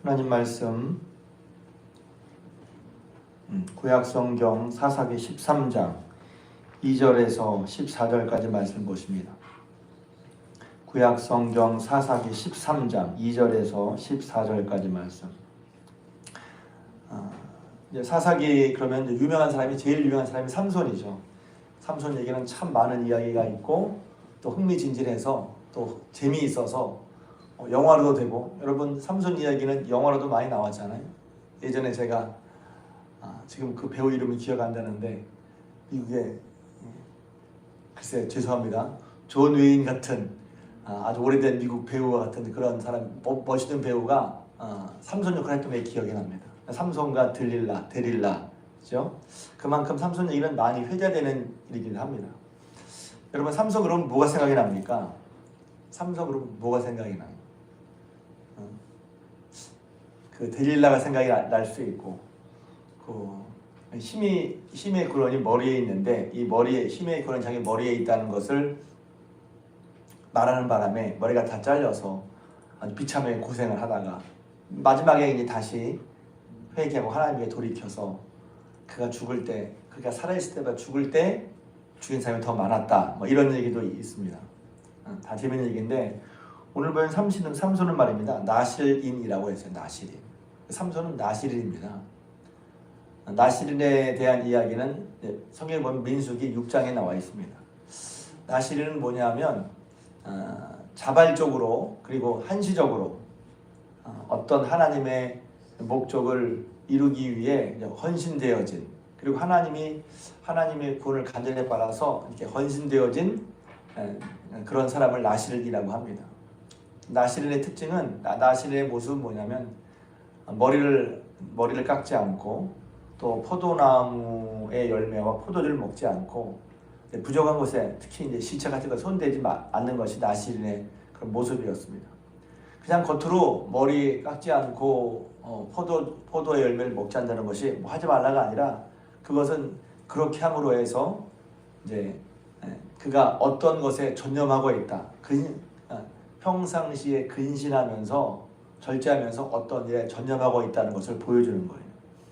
하나님 말씀 구약성경 사사기 13장 2절에서 14절까지 말씀 보십니다. 구약성경 사사기 13장 2절에서 14절까지 말씀. 이제 사사기 그러면 이제 제일 유명한 사람이 삼손이죠. 삼손 얘기는 참 많은 이야기가 있고 또 흥미진진해서 또 재미있어서 영화로도 되고, 여러분 삼손 이야기는 영화로도 많이 나왔잖아요. 예전에 제가 지금 그 배우 이름이 기억 안 나는데 미국의 글쎄 죄송합니다. 존 웨인 같은 아주 오래된 미국 배우와 같은 그런 사람, 멋있는 배우가 삼손 역할을 했던 게 기억이 납니다. 삼손과 데릴라죠. 그만큼 삼손 얘기는 많이 회자되는 일이긴 합니다. 여러분 삼손 그러면 뭐가 생각이 납니까? 삼손 그러면 뭐가 생각이 나요? 그 데릴라가 생각이 날 수 있고, 그 힘의 근원이 머리에 있는데 이 힘의 근원이 자기 머리에 있다는 것을 말하는 바람에 머리가 다 잘려서 아주 비참하게 고생을 하다가 마지막에 이제 다시 회개하고 하나님께 돌이켜서 그가 죽을 때, 그가 살아있을 때보다 죽을 때 죽인 사람이 더 많았다, 뭐 이런 얘기도 있습니다. 다 재밌는 얘기인데 오늘 보면 삼손은 말입니다. 나실인이라고 했어요. 나실인. 삼손은 나실인입니다. 나실인에 대한 이야기는 성경에 보면 민수기 6장에 나와 있습니다. 나실인은 뭐냐면 자발적으로 그리고 한시적으로 어떤 하나님의 목적을 이루기 위해 헌신되어진, 그리고 하나님의 구원을 간절히 바라서 이렇게 헌신되어진 그런 사람을 나실인이라고 합니다. 나실인의 특징은, 나실인의 모습은 뭐냐면 머리를 깎지 않고 또 포도나무의 열매와 포도주를 먹지 않고 부정한 것에, 특히 이제 시체 같은 거 손대지 않는 것이 나실인의 그런 모습이었습니다. 그냥 겉으로 머리 깎지 않고 포도의 열매를 먹지 않는다는 것이 뭐 하지 말라가 아니라, 그것은 그렇게 함으로 해서 이제 그가 어떤 것에 전념하고 있다, 평상시에 근신하면서 절제하면서 어떤 일에 전념하고 있다는 것을 보여주는 거예요.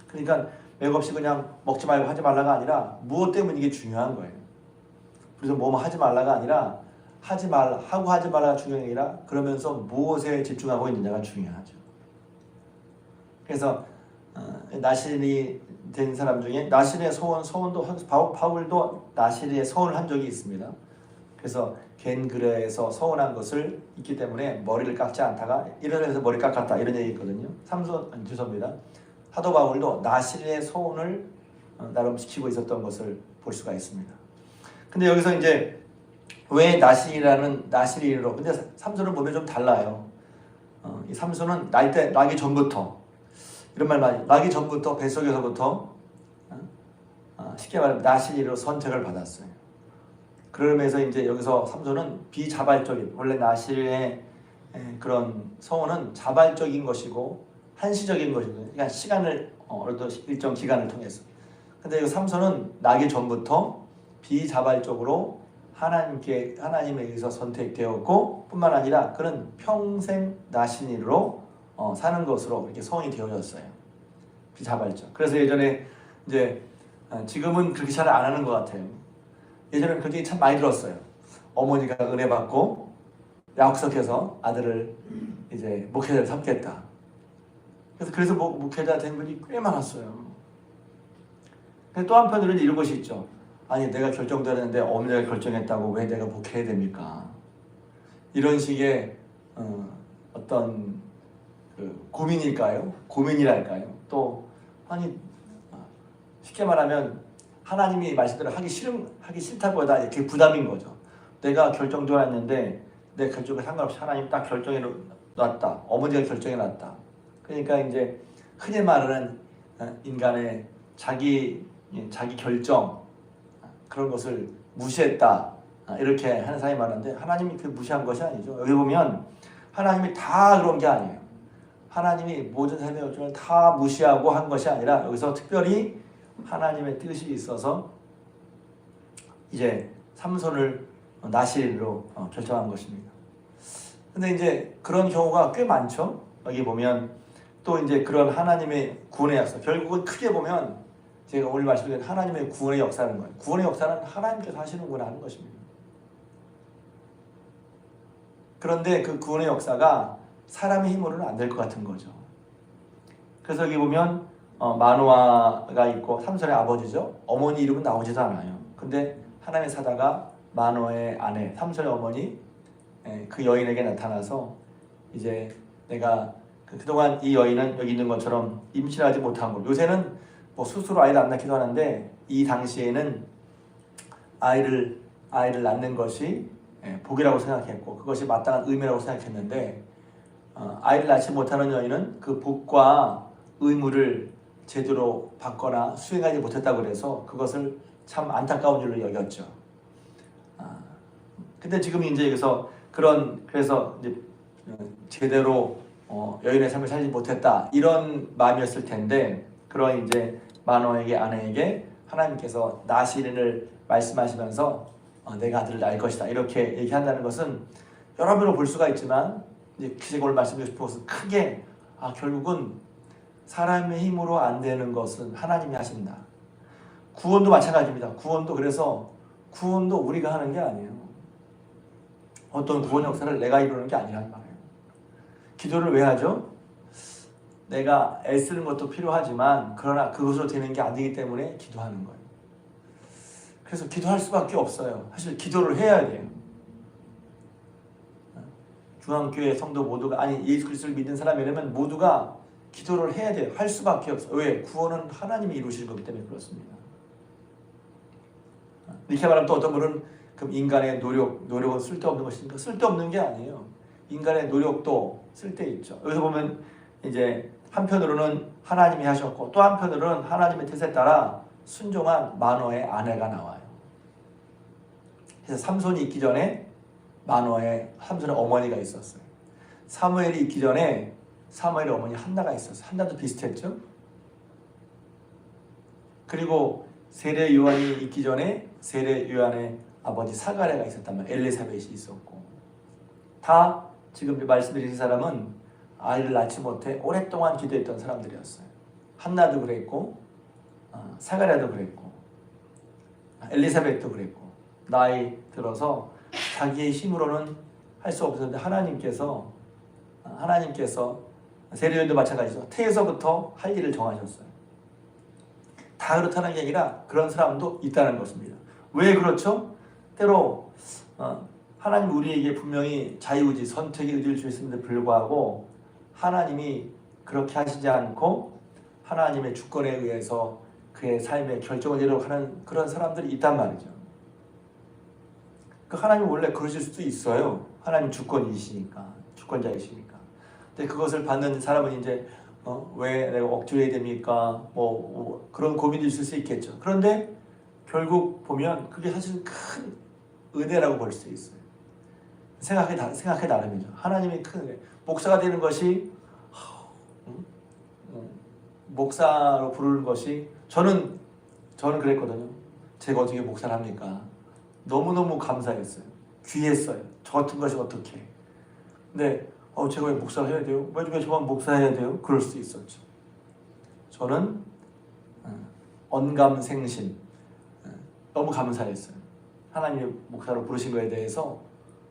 그러니까 맥없이 그냥 먹지 말고 하지 말라가 아니라 무엇 때문에 이게 중요한 거예요. 그래서 뭐 하지 말라가 아니라 하지 말라가 중요한 게 아니라 그러면서 무엇에 집중하고 있느냐가 중요하죠. 그래서 나실이 된 사람 중에 나실의 소원도 바울도 나실의 소원을 한 적이 있습니다. 그래서 겐그레에서 서운한 것을 있기 때문에 머리를 깎지 않다가 이래서 머리 깎았다, 이런 얘기 있거든요. 죄송합니다. 사도 바울도 나실의 소원을 나름 지키고 있었던 것을 볼 수가 있습니다. 근데 여기서 이제 왜 나실이로, 근데 삼손은 보면 좀 달라요. 이 삼손은 나기 전부터, 이런 말 많이, 나기 전부터 뱃속에서부터 쉽게 말하면 나실이로 선택을 받았어요. 그러면서 이제 여기서 삼손은 비자발적인, 원래 나실의 그런 소원은 자발적인 것이고 한시적인 것이거든요. 그러니까 시간을 일정 기간을 통해서. 근데 이 삼손은 나기 전부터 비자발적으로 하나님에 의해서 선택되었고, 뿐만 아니라 그는 평생 나신인으로 사는 것으로 이렇게 소원이 되어졌어요. 비자발적. 그래서 예전에 이제 지금은 그렇게 잘 안 하는 것 같아요. 예전에는 그렇게 참 많이 들었어요. 어머니가 은혜 받고 약속해서 아들을 이제 목회자를 삼겠다. 그래서 목회자 된 분이 꽤 많았어요. 근데 또 한편으로는 이런 것이 있죠. 아니, 내가 결정되었는데 어머니가 결정했다고 왜 내가 목회해야 됩니까? 이런 식의 어떤 고민일까요? 고민이랄까요? 또 아니, 쉽게 말하면 하나님이 말씀대로 하기 싫다보다 이렇게 부담인 거죠. 내가 결정되었는데 내 결정에 상관없이 하나님 딱 결정해 놨다. 어머니가 결정해 놨다. 그러니까 이제 흔히 말하는 인간의 자기 결정, 그런 것을 무시했다, 이렇게 하는 사람이 많은데, 하나님이 그 무시한 것이 아니죠. 여기 보면 하나님이 다 그런 게 아니에요. 하나님이 모든 삶의 요청을 다 무시하고 한 것이 아니라 여기서 특별히 하나님의 뜻이 있어서 이제 삼손을 나실인으로 결정한 것입니다. 근데 이제 그런 경우가 꽤 많죠. 여기 보면 또 이제 그런 하나님의 구원의 역사, 결국은 크게 보면 제가 오늘 말씀드린 하나님의 구원의 역사는 거예요. 구원의 역사는 하나님께서 하시는구나 하는 것입니다. 그런데 그 구원의 역사가 사람의 힘으로는 안 될 것 같은 거죠. 그래서 여기 보면 마노아가 있고 삼손의 아버지죠. 어머니 이름은 나오지도 않아요. 근데 하나님의 사자가 마노아의 아내 삼손의 어머니 그 여인에게 나타나서 이제 내가 그동안 이 여인은 여기 있는 것처럼 임신하지 못한 것, 요새는 뭐 스스로 아이를 안 낳기도 하는데 이 당시에는 아이를 낳는 것이 복이라고 생각했고 그것이 마땅한 의무라고 생각했는데 아이를 낳지 못하는 여인은 그 복과 의무를 제대로 받거나 수행하지 못했다고 그래서 그것을 참 안타까운 일로 여겼죠. 근데 지금 이제 여기서 그래서 이제 제대로 여인의 삶을 살지 못했다 이런 마음이었을 텐데 그런 이제 마노아에게 아내에게 하나님께서 나시린을 말씀하시면서 내가 아들을 낳을 것이다 이렇게 얘기한다는 것은 여러 면으로 볼 수가 있지만 이제 제가 오늘 말씀드리고 싶은 것은 크게 결국은 사람의 힘으로 안 되는 것은 하나님이 하신다. 구원도 마찬가지입니다. 그래서 구원도 우리가 하는 게 아니에요. 어떤 구원 역사를 내가 이루는 게 아니란 말이에요. 기도를 왜 하죠? 내가 애쓰는 것도 필요하지만 그러나 그것으로 되는 게 안 되기 때문에 기도하는 거예요. 그래서 기도할 수밖에 없어요. 사실 기도를 해야 돼요. 중앙교회 성도 모두가 예수 그리스도를 믿는 사람이라면 모두가 기도를 해야 돼요. 할 수밖에 없어요. 왜? 구원은 하나님이 이루시는 거기 때문에 그렇습니다. 이렇게 말하면 또 어떤 분은 그럼 인간의 노력은 쓸데없는 것입니까? 쓸데없는 게 아니에요. 인간의 노력도 쓸데있죠. 여기서 보면 이제 한편으로는 하나님이 하셨고 또 한편으로는 하나님의 뜻에 따라 순종한 마노아의 아내가 나와요. 그래서 삼손이 있기 전에 삼손의 어머니가 있었어요. 사무엘이 있기 전에 사무엘의 어머니 한나가 있었어요. 한나도 비슷했죠. 그리고 세례 요한이 있기 전에 세례 요한의 아버지 사가랴가 있었단 말이에요. 엘리사벳이 있었고 다 지금 말씀드린 사람은 아이를 낳지 못해 오랫동안 기도했던 사람들이었어요. 한나도 그랬고 사가랴도 그랬고 엘리사벳도 그랬고 나이 들어서 자기의 힘으로는 할 수 없었는데 하나님께서 세례요한도 마찬가지죠. 태에서부터 할 일을 정하셨어요. 다 그렇다는 게 아니라 그런 사람도 있다는 것입니다. 왜 그렇죠? 때로 하나님 우리에게 분명히 자유의지, 선택의 의지를 주셨음에도 불구하고 하나님이 그렇게 하시지 않고 하나님의 주권에 의해서 그의 삶의 결정을 내려고 하는 그런 사람들이 있단 말이죠. 그 하나님 원래 그러실 수도 있어요. 하나님 주권자이시니까. 근데 그것을 받는 사람은 이제 왜 내가 억지로 해야 됩니까? 그런 고민도 있을 수 있겠죠. 그런데 결국 보면 그게 사실 큰 은혜라고 볼 수 있어요. 생각해 나름이죠. 하나님이 큰 은혜. 목사가 되는 것이 목사로 부르는 것이 저는 그랬거든요. 제가 어떻게 목사를 합니까? 너무너무 감사했어요. 귀했어요. 저 같은 것이 어떻게. 근데 제가 왜 목사를 해야 돼요? 왜 저만 목사해야 돼요? 그럴 수 있었죠. 저는 언감생심 너무 감사했어요. 하나님이 목사로 부르신 거에 대해서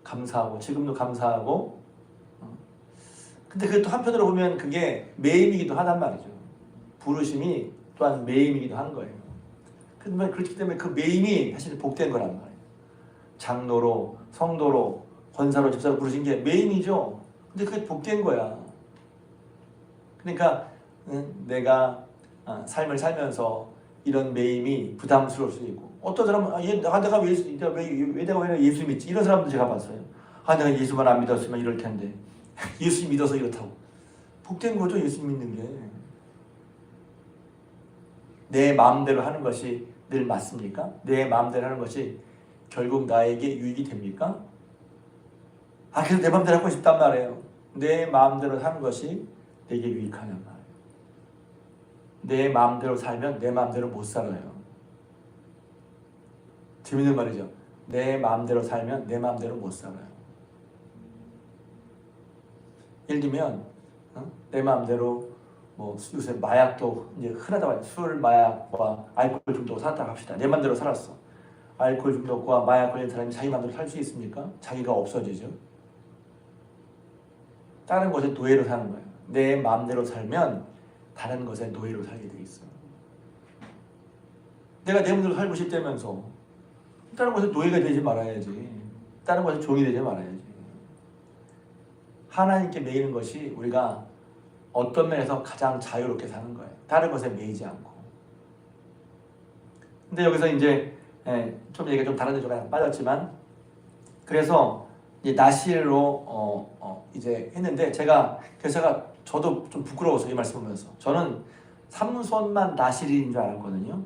감사하고 지금도 감사하고 근데 그게 또 한편으로 보면 그게 매임이기도 하단 말이죠. 부르심이 또한 매임이기도 한 거예요. 그렇기 때문에 그 매임이 사실 복된 거란 말이에요. 장로로, 성도로, 권사로, 집사로 부르신 게 매임이죠. 근데 그게 복된 거야. 그러니까 내가 삶을 살면서 이런 매임이 부담스러울 수도 있고 어떤 사람은 내가 왜 예수 믿지? 이런 사람도 제가 봤어요. 내가 예수만 안 믿었으면 이럴 텐데 예수 믿어서 이렇다고. 복된 거죠. 예수 믿는 게. 내 마음대로 하는 것이 늘 맞습니까? 내 마음대로 하는 것이 결국 나에게 유익이 됩니까? 그래서 내 마음대로 하고 싶단 말이에요. 내 마음대로 하는 것이 내게 유익하냔 말이에요. 내 마음대로 살면 내 마음대로 못 살아요. 재밌는 말이죠. 내 마음대로 살면 내 마음대로 못 살아요. 예를 들면 내 마음대로 뭐 요새 마약도 이제 흔하다고 하죠. 술, 마약과 알코올 중독 살았다고 합시다. 내 맘대로 살았어. 알코올 중독과 마약 걸린 사람이 자기 맘대로 살 수 있습니까? 자기가 없어지죠. 다른 것에 노예로 사는 거예요. 내 마음대로 살면 다른 것에 노예로 살게 돼 있어. 내가 내 마음대로 살고 싶다면서 다른 것에 노예가 되지 말아야지. 다른 것에 종이 되지 말아야지. 하나님께 매이는 것이 우리가 어떤 면에서 가장 자유롭게 사는 거예요. 다른 것에 매이지 않고. 근데 여기서 이제 좀 얘기가 좀 다른 데 좀 빠졌지만, 그래서 이제 나실로 이제 했는데 저도 좀 부끄러워서 이 말씀하면서 저는 삼손만 나실인 줄 알았거든요.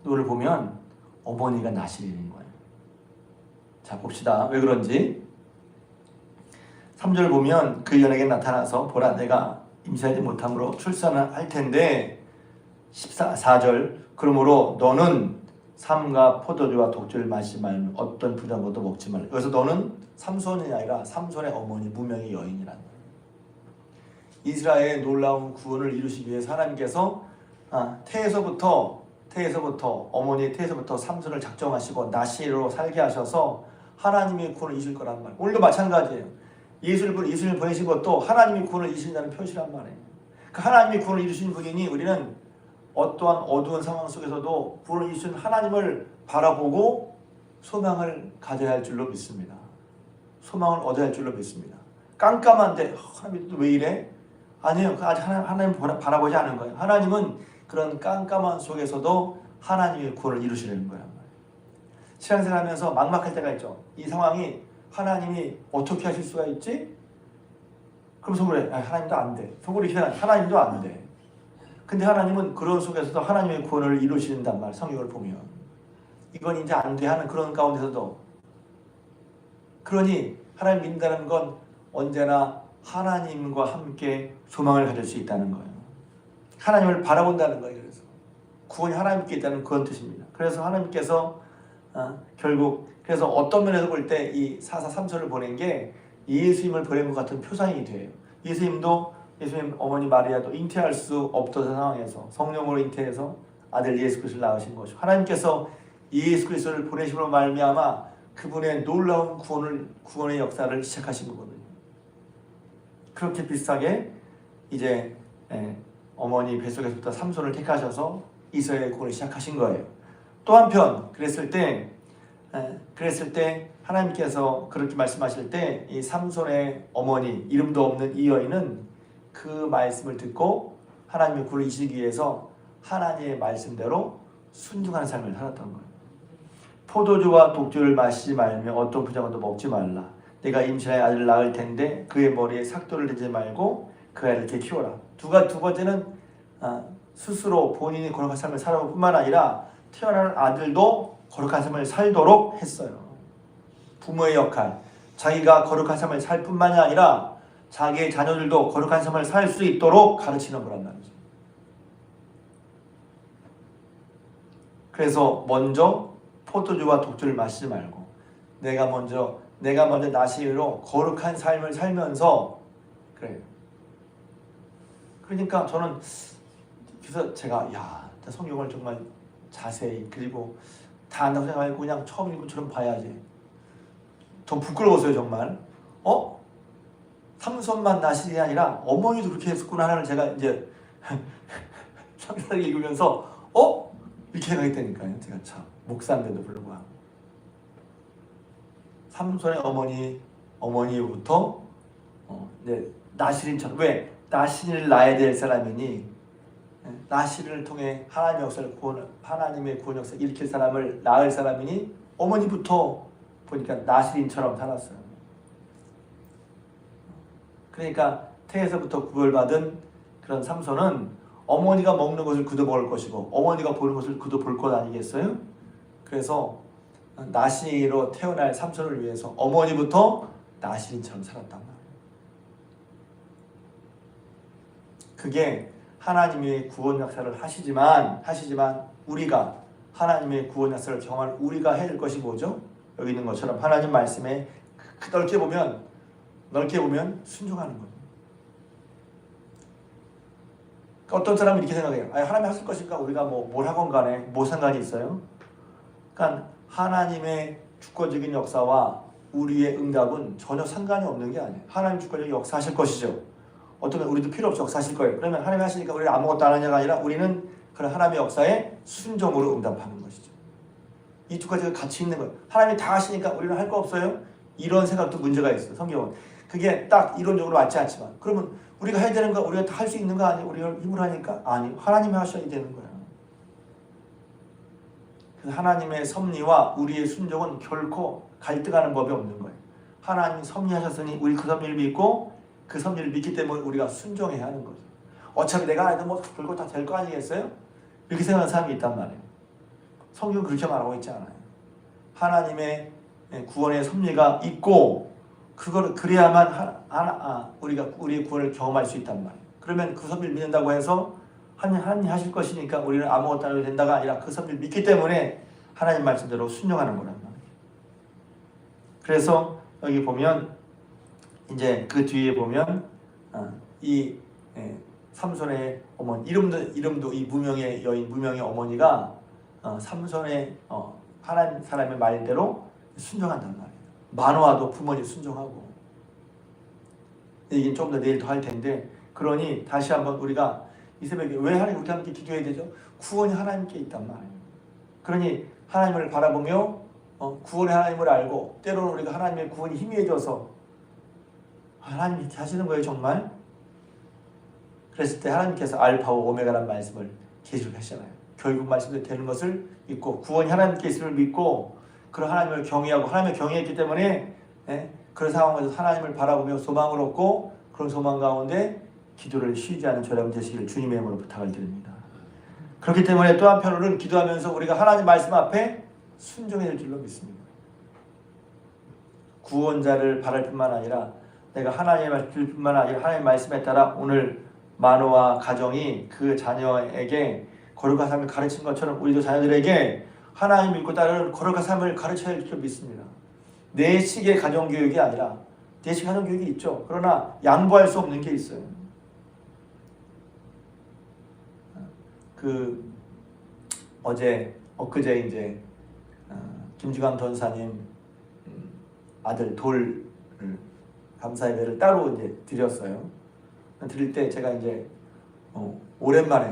오늘 보면 어머니가 나실인 거예요. 자, 봅시다. 왜 그런지. 3절 보면 그 연에게 나타나서 보라 내가 임신하지 못함으로 출산을 할 텐데 4절 그러므로 너는 삼가 포도주와 독주를 마시지 말며 어떤 부정한 것도 먹지 말라. 여기서 너는 삼손이 아니라 삼손의 어머니 무명의 여인이라는 거예요. 이스라엘의 놀라운 구원을 이루시기 위해서 하나님께서 태에서부터 어머니의 태에서부터 삼손을 작정하시고 나시로 살게 하셔서 하나님의 구원을 이루실 거란 말이에요. 오늘도 마찬가지예요. 예수를 보내신 것도 하나님이 구원을 이루신다는 표시란 말이에요. 그 하나님이 구원을 이루신 분이니 우리는 어떠한 어두운 상황 속에서도 구원을 이루신 하나님을 바라보고 소망을 가져야 할 줄로 믿습니다. 소망을 얻어야 할 줄로 믿습니다. 깜깜한데 하나님 또 왜 이래? 아니에요. 아직 하나님 바라보지 않은 거예요. 하나님은 그런 깜깜한 속에서도 하나님의 구원을 이루시는 거란 말이에요. 신앙생활하면서 막막할 때가 있죠. 이 상황이 하나님이 어떻게 하실 수가 있지? 그럼 속으로 하나님도 안 돼. 속으로 하나님도 안 돼. 근데 하나님은 그런 속에서도 하나님의 구원을 이루신단 말, 성경을 보면. 이건 이제 안 돼 하는 그런 가운데서도. 그러니 하나님 믿는다는 건 언제나 하나님과 함께 소망을 가질 수 있다는 거예요. 하나님을 바라본다는 거예요. 그래서 구원이 하나님께 있다는 그런 뜻입니다. 그래서 하나님께서 결국 그래서 어떤 면에서 볼 때 이 사사 삼손을 보낸 게 예수님을 보낸 것 같은 표상이 돼요. 예수님 어머니 마리아도 잉태할 수 없던 상황에서 성령으로 잉태해서 아들 예수 그리스도를 낳으신 것이고 하나님께서 예수 그리스도를 보내심으로 말미암아 그분의 놀라운 구원의 역사를 시작하신 거거든요. 그렇게 비슷하게 이제 어머니 뱃속에서부터 삼손을 택하셔서 이스라엘의 구원을 시작하신 거예요. 또 한편 그랬을 때 하나님께서 그렇게 말씀하실 때 이 삼손의 어머니 이름도 없는 이 여인은 그 말씀을 듣고 하나님의 구원을 이루시기 위해서 하나님의 말씀대로 순종하는 삶을 살았던 거예요. 포도주와 독주를 마시지 말며 어떤 부정도 먹지 말라. 내가 임신하여 아들을 낳을 텐데 그의 머리에 삭도를 대지 말고 그 아이를 이렇게 키워라. 두 번째는 스스로 본인이 거룩한 삶을 살아올 뿐만 아니라 태어날 아들도 거룩한 삶을 살도록 했어요. 부모의 역할, 자기가 거룩한 삶을 살 뿐만이 아니라 자기의 자녀들도 거룩한 삶을 살 수 있도록 가르치는 거란 말이죠. 그래서 먼저 포도주와 독주를 마시지 말고 내가 먼저 나시로 거룩한 삶을 살면서 그래요. 그러니까 저는 그래서 제가 성경을 정말 자세히 그리고 다 안다고 생각하고 그냥 처음 읽은 것처럼 봐야지. 좀 부끄러웠어요 정말. 삼손만 나실이 아니라 어머니도 그렇게 했었구나 하는 제가 이제 성경을 읽으면서 이렇게 생각했다니까요. 제가 참 목사인데도 불구하고 삼손의 어머니부터 나실인처럼 왜 나실을 낳아야 될 사람이니 나실을 통해 하나님의 구원 역사를 일으킬 사람을 낳을 사람이니 어머니부터 보니까 나실인처럼 살았어요. 그러니까 태에서부터 구별받은 그런 삼손은 어머니가 먹는 것을 그도 먹을 것이고 어머니가 보는 것을 그도 볼 것 아니겠어요? 그래서 나시로 태어날 삼손을 위해서 어머니부터 나실인처럼 살았단 말이에요. 그게 하나님의 구원 역사를 하시지만 우리가 하나님의 구원 역사를 정말 우리가 해야 될 것이 뭐죠? 여기 있는 것처럼 하나님 말씀에 넓게 보면 순종하는 거죠. 어떤 사람은 이렇게 생각해요. 하나님이 하실 것이니까 우리가 뭘 하건 간에 뭐 상관이 있어요? 그러니까 하나님의 주권적인 역사와 우리의 응답은 전혀 상관이 없는 게 아니에요. 하나님 주권적인 역사하실 것이죠. 어쩌면 우리도 필요 없이 역사하실 거예요. 그러면 하나님이 하시니까 우리는 아무것도 안 하냐가 아니라 우리는 그런 하나님의 역사에 순종으로 응답하는 것이죠. 이 두 가지가 같이 있는 거예요. 하나님이 다 하시니까 우리는 할 거 없어요? 이런 생각도 문제가 있어요. 성경은. 그게 딱 이론적으로 맞지 않지만 그러면 우리가 해야 되는 거 우리가 다 할 수 있는 거 아니에요? 우리가 힘으로 하니까? 아니, 하나님이 하셔야 되는 거예요. 그래서 하나님의 섭리와 우리의 순종은 결코 갈등하는 법이 없는 거예요. 하나님이 섭리하셨으니 우리 그 섭리를 믿고 그 섭리를 믿기 때문에 우리가 순종해야 하는 거죠. 어차피 내가 안 해도 결국 다 될 거 아니겠어요? 이렇게 생각하는 사람이 있단 말이에요. 성경은 그렇게 말하고 있지 않아요. 하나님의 구원의 섭리가 있고 그걸 그래야만 우리가 우리의 구원을 경험할 수 있단 말이에요. 그러면 그 섭리를 믿는다고 해서 하나님 하실 것이니까 우리는 아무것도 안 해도 된다가 아니라 그 섭리를 믿기 때문에 하나님 말씀대로 순종하는 거란 말이에요. 그래서 여기 보면 이제 그 뒤에 보면 이 삼손의 어머니 이름도 이 무명의 여인 무명의 어머니가 삼손의 하나님 사람의 말대로 순종한단 말이에요. 마노아도 부모님 순종하고 얘기는 좀 더 내일 더 할 텐데 그러니 다시 한번 우리가 이 새벽에 왜 하나님 우리 함께 기도해야 되죠? 구원이 하나님께 있단 말이에요. 그러니 하나님을 바라보며 구원의 하나님을 알고 때로는 우리가 하나님의 구원이 희미해져서 하나님이 이렇게 하시는 거예요 정말? 그랬을 때 하나님께서 알파와 오메가라는 말씀을 계시를 하시잖아요. 결국 말씀대로 되는 것을 믿고 구원이 하나님께 있음을 믿고 그런 하나님을 경외하고 하나님을 경외했기 때문에 그런 상황에서 하나님을 바라보며 소망을 얻고 그런 소망 가운데 기도를 쉬지 않는 저렴 되시기를 주님의 이름으로 부탁을 드립니다. 그렇기 때문에 또 한편으로는 기도하면서 우리가 하나님 말씀 앞에 순종해야 될 줄로 믿습니다. 구원자를 바랄 뿐만 아니라 내가 하나님의 말씀 뿐만 아니라 하나님의 말씀에 따라 오늘 마노아 가정이 그 자녀에게 거룩한 삶을 가르친 것처럼 우리도 자녀들에게 하나님 믿고 따르는 거룩한 삶을 가르쳐야 할 줄 믿습니다. 내식의 가정교육이 아니라 내식 가정교육이 있죠. 그러나 양보할 수 없는 게 있어요. 엊그제 이제 김주광 전사님 아들 돌 감사예배를 따로 이제 드렸어요. 드릴 때 제가 이제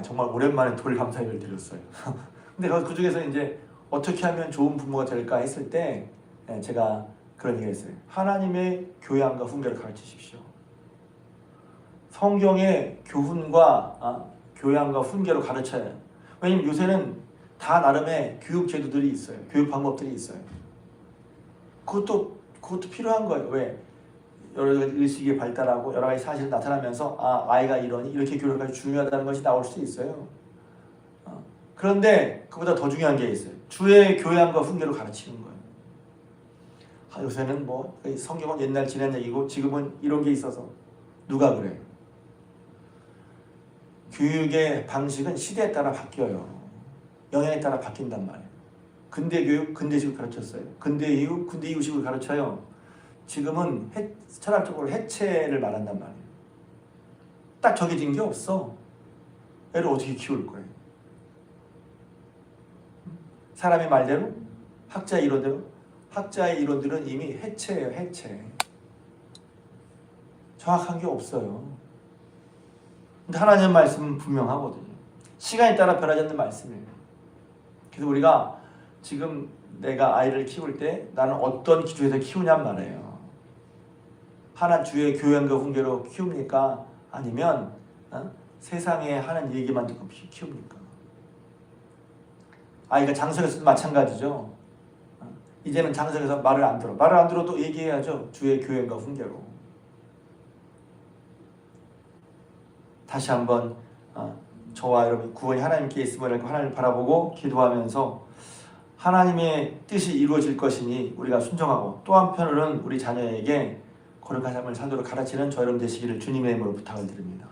정말 오랜만에 돌 감사예배를 드렸어요. 근데 그 중에서 이제 어떻게 하면 좋은 부모가 될까 했을 때 제가 그런 얘기를 했어요. 하나님의 교양과 훈계를 가르치십시오. 성경의 교훈과 교양과 훈계로 가르쳐야 해요. 왜냐면 요새는 다 나름의 교육 제도들이 있어요. 교육 방법들이 있어요. 그것도 필요한 거예요. 왜? 여러 가지 의식이 발달하고 여러 가지 사실이 나타나면서 아이가 이렇게 교육을 아주 중요하다는 것이 나올 수 있어요. 그런데 그보다 더 중요한 게 있어요. 주의 교양과 훈계로 가르치는 거예요. 요새는 성경은 옛날 지난 얘기고 지금은 이런 게 있어서 누가 그래요? 교육의 방식은 시대에 따라 바뀌어요. 영향에 따라 바뀐단 말이에요. 근대 교육, 근대식을 가르쳤어요. 근대 이후, 근대 이후식을 가르쳐요. 지금은 철학적으로 해체를 말한단 말이에요. 딱 정해진 게 없어. 애를 어떻게 키울 거예요? 사람의 말대로, 학자의 이론대로, 학자의 이론들은 이미 해체예요. 해체. 정확한 게 없어요. 근데 하나님의 말씀은 분명하거든요. 시간에 따라 변하지 않는 말씀이에요. 그래서 우리가 지금 내가 아이를 키울 때 나는 어떤 기준에서 키우냔 말이에요. 하나 주의 교양과 훈계로 키웁니까? 아니면 세상에 하는 얘기만 듣고 키웁니까? 아이가 장성에서도 마찬가지죠. 이제는 장성에서 말을 안 들어. 말을 안 들어도 얘기해야죠. 주의 교양과 훈계로. 다시 한번 저와 여러분 구원이 하나님께 있음을 알고 하나님을 바라보고 기도하면서 하나님의 뜻이 이루어질 것이니 우리가 순종하고 또 한편으로는 우리 자녀에게 거룩한 삶을 살도록 가르치는 저 여러분 되시기를 주님의 이름으로 부탁을 드립니다.